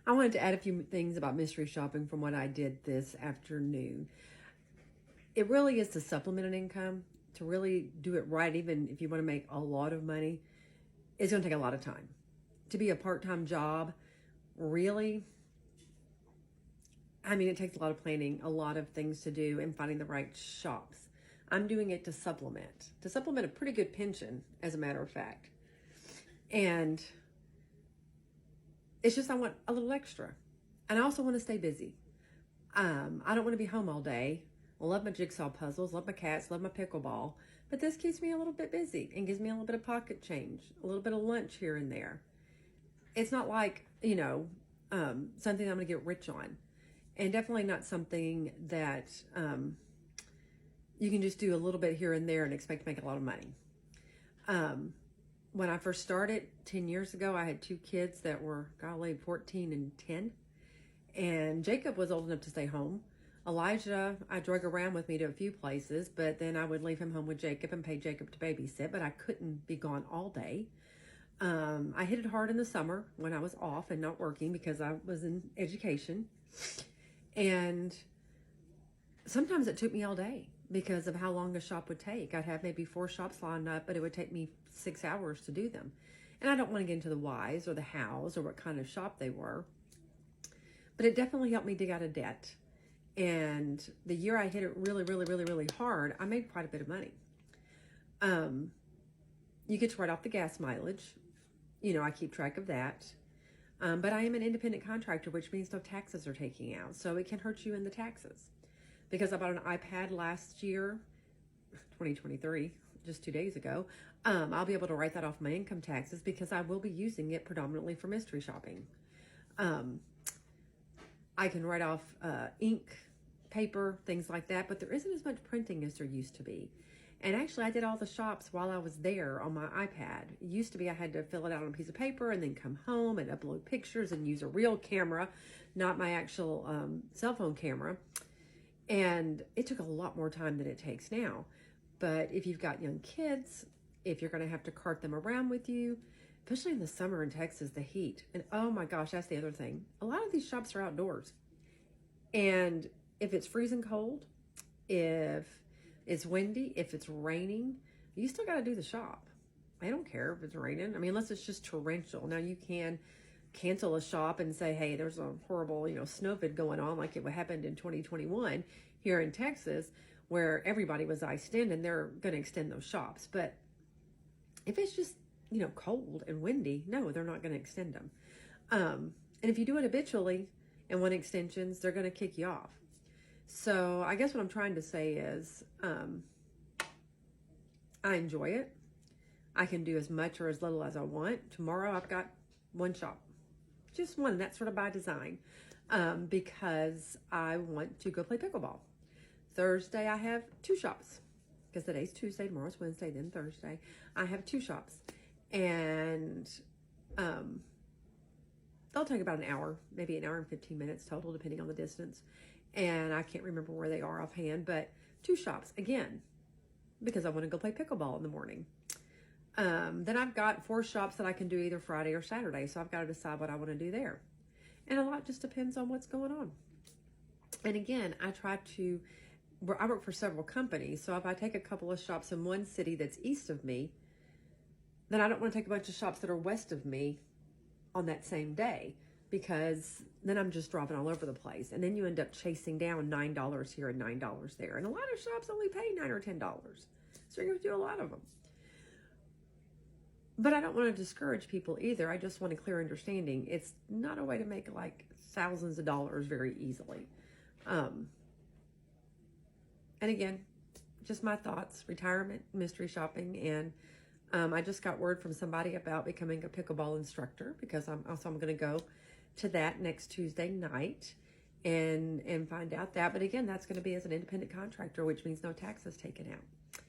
I wanted to add a few things about mystery shopping from what I did this afternoon. It really is to supplement an income, to really do it right, even if you want to make a lot of money. It's going to take a lot of time. To be a part-time job, really, I mean, it takes a lot of planning, a lot of things to do, and finding the right shops. I'm doing it to supplement a pretty good pension, as a matter of fact. And it's just I want a little extra. And I also want to stay busy. I don't want to be home all day. I love my jigsaw puzzles, love my cats, love my pickleball. But this keeps me a little bit busy and gives me a little bit of pocket change, a little bit of lunch here and there. It's not like, something I'm going to get rich on. And definitely not something that you can just do a little bit here and there and expect to make a lot of money. When I first started 10 years ago, I had two kids that were, 14 and 10. And Jacob was old enough to stay home. Elijah, I drug around with me to a few places, but then I would leave him home with Jacob and pay Jacob to babysit, but I couldn't be gone all day. I hit it hard in the summer when I was off and not working because I was in education. And sometimes it took me all day because of how long a shop would take. I'd have maybe 4 shops lined up, but it would take me 6 hours to do them. And I don't want to get into the whys or the hows or what kind of shop they were. But it definitely helped me dig out of debt. And the year I hit it really, really, really, really hard, I made quite a bit of money. You get to write off the gas mileage. I keep track of that. But I am an independent contractor, which means no taxes are taking out. So it can hurt you in the taxes. Because I bought an iPad last year, 2023, just 2 days ago. I'll be able to write that off my income taxes because I will be using it predominantly for mystery shopping. I can write off ink, paper, things like that, but there isn't as much printing as there used to be. And actually, I did all the shops while I was there on my iPad. It used to be I had to fill it out on a piece of paper and then come home and upload pictures and use a real camera, not my actual cell phone camera. And it took a lot more time than it takes now. But if you've got young kids, if you're going to have to cart them around with you, especially in the summer in Texas, the heat. And oh my gosh, that's the other thing. A lot of these shops are outdoors. And if it's freezing cold, if it's windy, if it's raining, you still got to do the shop. I don't care if it's raining. I mean, unless it's just torrential. Now you can cancel a shop and say, hey, there's a horrible, snow vid going on like it happened in 2021 here in Texas where everybody was iced in and they're going to extend those shops. But if it's just, cold and windy, no, they're not going to extend them. And if you do it habitually and want extensions, they're going to kick you off. So I guess what I'm trying to say is I enjoy it. I can do as much or as little as I want. Tomorrow I've got one shop, just one. That's sort of by design because I want to go play pickleball. Thursday I have 2 shops because today's Tuesday, tomorrow's Wednesday, then Thursday. I have 2 shops and they'll take about an hour, maybe an hour and 15 minutes total, depending on the distance. And I can't remember where they are offhand, but 2 shops, again, because I want to go play pickleball in the morning. Then I've got 4 shops that I can do either Friday or Saturday, so I've got to decide what I want to do there. And a lot just depends on what's going on. And again, I work for several companies, so if I take a couple of shops in one city that's east of me, then I don't want to take a bunch of shops that are west of me on that same day, because then I'm just dropping all over the place. And then you end up chasing down $9 here and $9 there. And a lot of shops only pay $9 or $10. So you're going to do a lot of them. But I don't want to discourage people either. I just want a clear understanding. It's not a way to make like thousands of dollars very easily. And again, just my thoughts, retirement, mystery shopping, and I just got word from somebody about becoming a pickleball instructor because I'm going to go to that next Tuesday night and find out that. But again, that's going to be as an independent contractor, which means no taxes taken out.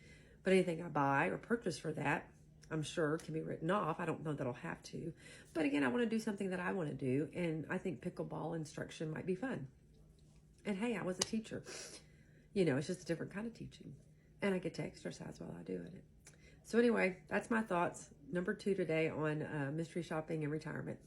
But anything I buy or purchase for that, I'm sure can be written off. I don't know that I'll have to. But again, I want to do something that I want to do, and I think pickleball instruction might be fun. And hey, I was a teacher. It's just a different kind of teaching. And I get to exercise while I do it. So anyway, that's my thoughts. Number 2 today on mystery shopping and retirement.